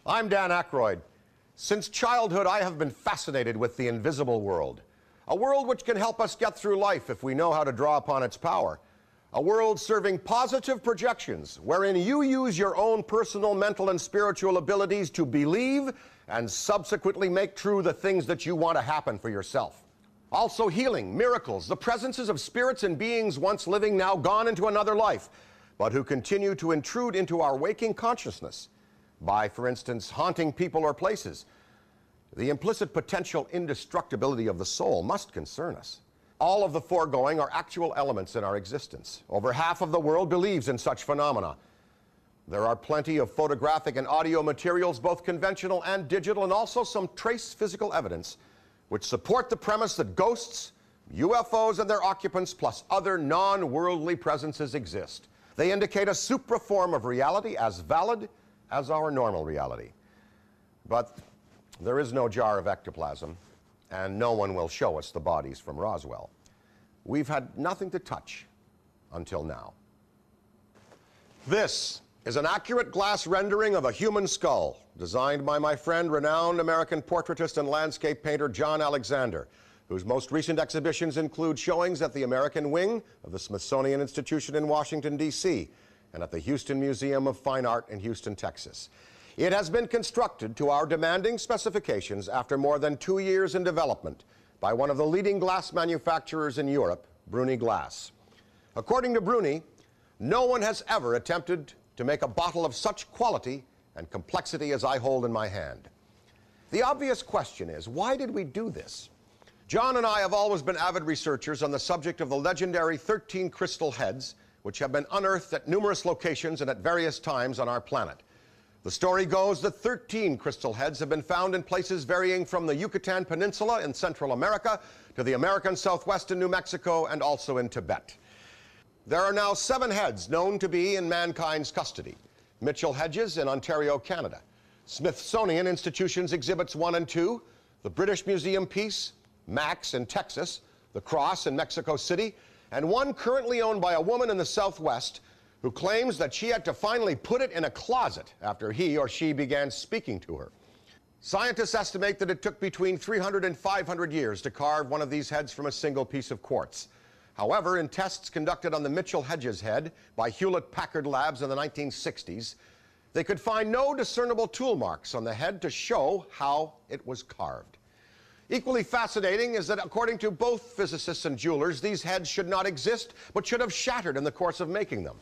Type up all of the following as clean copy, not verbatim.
I'm Dan Aykroyd. Since childhood, I have been fascinated with the invisible world. A world which can help us get through life if we know how to draw upon its power. A world serving positive projections, wherein you use your own personal, mental, and spiritual abilities to believe and subsequently make true the things that you want to happen for yourself. Also healing, miracles, the presences of spirits and beings once living, now gone into another life, but who continue to intrude into our waking consciousness by, for instance, haunting people or places. The implicit potential indestructibility of the soul must concern us. All of the foregoing are actual elements in our existence. Over half of the world believes in such phenomena. There are plenty of photographic and audio materials, both conventional and digital, and also some trace physical evidence which support the premise that ghosts, UFOs and their occupants, plus other non-worldly presences exist. They indicate a supra form of reality as valid as our normal reality. But there is no jar of ectoplasm, and no one will show us the bodies from Roswell. We've had nothing to touch until now. This is an accurate glass rendering of a human skull, designed by my friend, renowned American portraitist and landscape painter John Alexander, whose most recent exhibitions include showings at the American Wing of the Smithsonian Institution in Washington, D.C., and at the Houston Museum of Fine Art in Houston, Texas. It has been constructed to our demanding specifications after more than 2 years in development by one of the leading glass manufacturers in Europe, Bruni Glass. According to Bruni, no one has ever attempted to make a bottle of such quality and complexity as I hold in my hand. The obvious question is, why did we do this? John and I have always been avid researchers on the subject of the legendary 13 crystal heads, which have been unearthed at numerous locations and at various times on our planet. The story goes that 13 crystal heads have been found in places varying from the Yucatan Peninsula in Central America to the American Southwest in New Mexico and also in Tibet. There are now 7 heads known to be in mankind's custody. Mitchell Hedges in Ontario, Canada, Smithsonian Institution's Exhibits 1 and 2, the British Museum piece, Max in Texas, the Cross in Mexico City, and one currently owned by a woman in the Southwest who claims that she had to finally put it in a closet after he or she began speaking to her. Scientists estimate that it took between 300 and 500 years to carve one of these heads from a single piece of quartz. However, in tests conducted on the Mitchell Hedges head by Hewlett-Packard Labs in the 1960s, they could find no discernible tool marks on the head to show how it was carved. Equally fascinating is that, according to both physicists and jewelers, these heads should not exist, but should have shattered in the course of making them.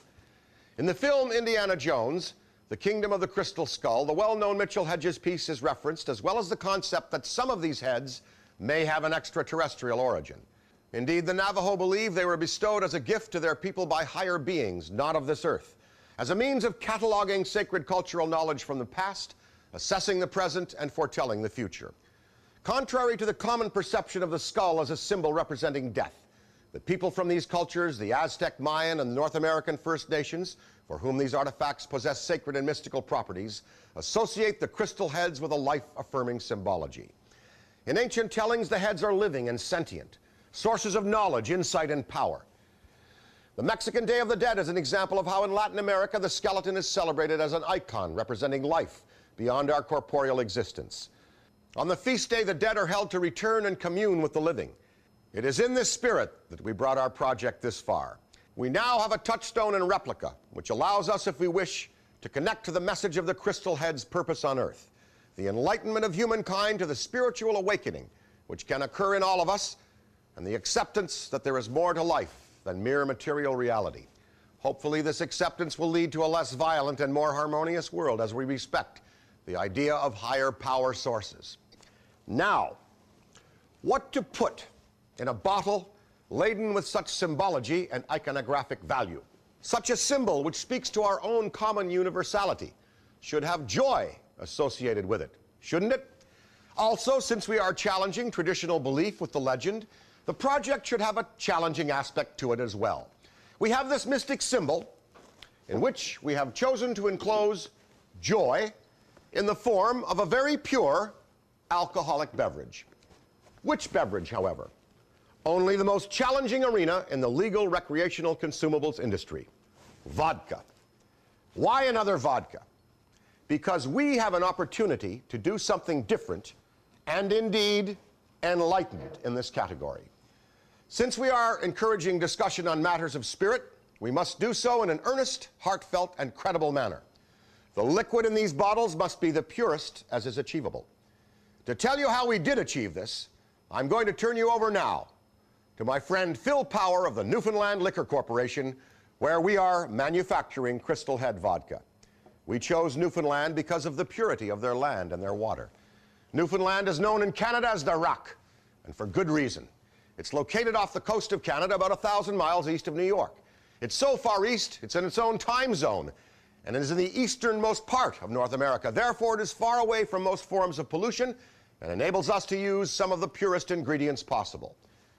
In the film Indiana Jones, The Kingdom of the Crystal Skull, the well-known Mitchell Hedges piece is referenced, as well as the concept that some of these heads may have an extraterrestrial origin. Indeed, the Navajo believe they were bestowed as a gift to their people by higher beings, not of this earth, as a means of cataloging sacred cultural knowledge from the past, assessing the present, and foretelling the future. Contrary to the common perception of the skull as a symbol representing death, the people from these cultures, the Aztec, Mayan, and North American First Nations, for whom these artifacts possess sacred and mystical properties, associate the crystal heads with a life-affirming symbology. In ancient tellings, the heads are living and sentient, sources of knowledge, insight, and power. The Mexican Day of the Dead is an example of how in Latin America the skeleton is celebrated as an icon representing life beyond our corporeal existence. On the feast day, the dead are held to return and commune with the living. It is in this spirit that we brought our project this far. We now have a touchstone and replica, which allows us, if we wish, to connect to the message of the crystal head's purpose on earth, the enlightenment of humankind to the spiritual awakening, which can occur in all of us, and the acceptance that there is more to life than mere material reality. Hopefully, this acceptance will lead to a less violent and more harmonious world as we respect the idea of higher power sources. Now, what to put in a bottle laden with such symbology and iconographic value? Such a symbol, which speaks to our own common universality, should have joy associated with it, shouldn't it? Also, since we are challenging traditional belief with the legend, the project should have a challenging aspect to it as well. We have this mystic symbol in which we have chosen to enclose joy in the form of a very pure alcoholic beverage. Which beverage, however? Only the most challenging arena in the legal recreational consumables industry: vodka. Why another vodka? because we have an opportunity to do something different and indeed enlightened in this category. Since we are encouraging discussion on matters of spirit, we must do so in an earnest, heartfelt, and credible manner. The liquid in these bottles must be the purest as is achievable. To tell you how we did achieve this, I'm going to turn you over now to my friend Phil Power of the Newfoundland Liquor Corporation, where we are manufacturing Crystal Head Vodka. We chose Newfoundland because of the purity of their land and their water. Newfoundland is known in Canada as the Rock, and for good reason. It's located off the coast of Canada, about 1,000 miles east of New York. It's so far east, it's in its own time zone, and it is in the easternmost part of North America. Therefore, it is far away from most forms of pollution and enables us to use some of the purest ingredients possible.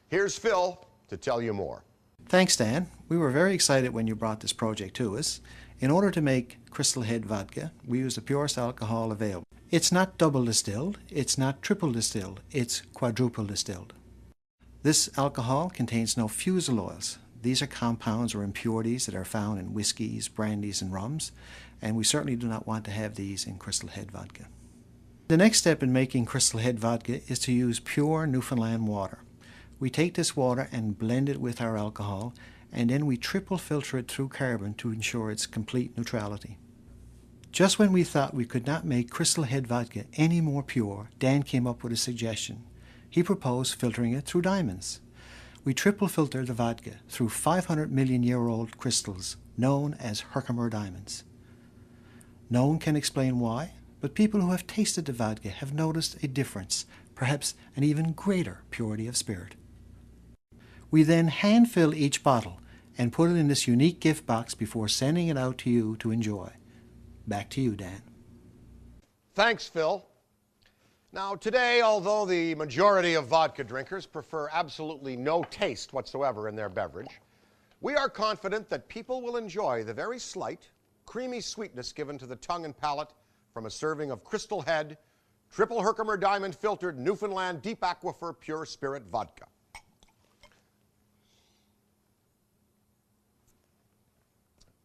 Here's Phil to tell you more. Thanks, Dan. We were very excited when you brought this project to us. In order to make Crystal Head Vodka, we use the purest alcohol available. It's not double distilled, it's not triple distilled, it's quadruple distilled. This alcohol contains no fusel oils. These are compounds or impurities that are found in whiskeys, brandies, and rums, and we certainly do not want to have these in Crystal Head Vodka. The next step in making Crystal Head Vodka is to use pure Newfoundland water. We take this water and blend it with our alcohol, and then we triple filter it through carbon to ensure its complete neutrality. Just when we thought we could not make Crystal Head Vodka any more pure, Dan came up with a suggestion. He proposed filtering it through diamonds. We triple filter the vodka through 500-million-year-old crystals known as Herkimer diamonds. No one can explain why, but people who have tasted the vodka have noticed a difference, perhaps an even greater purity of spirit. We then hand fill each bottle and put it in this unique gift box before sending it out to you to enjoy. Back to you, Dan. Thanks, Phil. Now, today, although the majority of vodka drinkers prefer absolutely no taste whatsoever in their beverage, we are confident that people will enjoy the very slight, creamy sweetness given to the tongue and palate from a serving of Crystal Head, triple Herkimer diamond filtered Newfoundland Deep Aquifer Pure Spirit Vodka.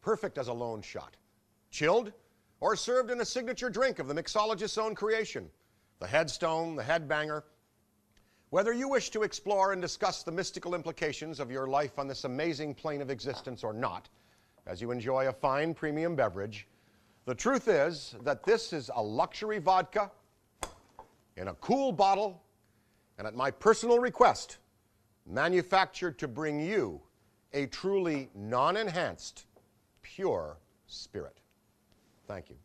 Perfect as a lone shot, chilled, or served in a signature drink of the mixologist's own creation, the Headstone, the Headbanger. Whether you wish to explore and discuss the mystical implications of your life on this amazing plane of existence or not, as you enjoy a fine premium beverage, the truth is that this is a luxury vodka in a cool bottle, and at my personal request, manufactured to bring you a truly non-enhanced, pure spirit. Thank you.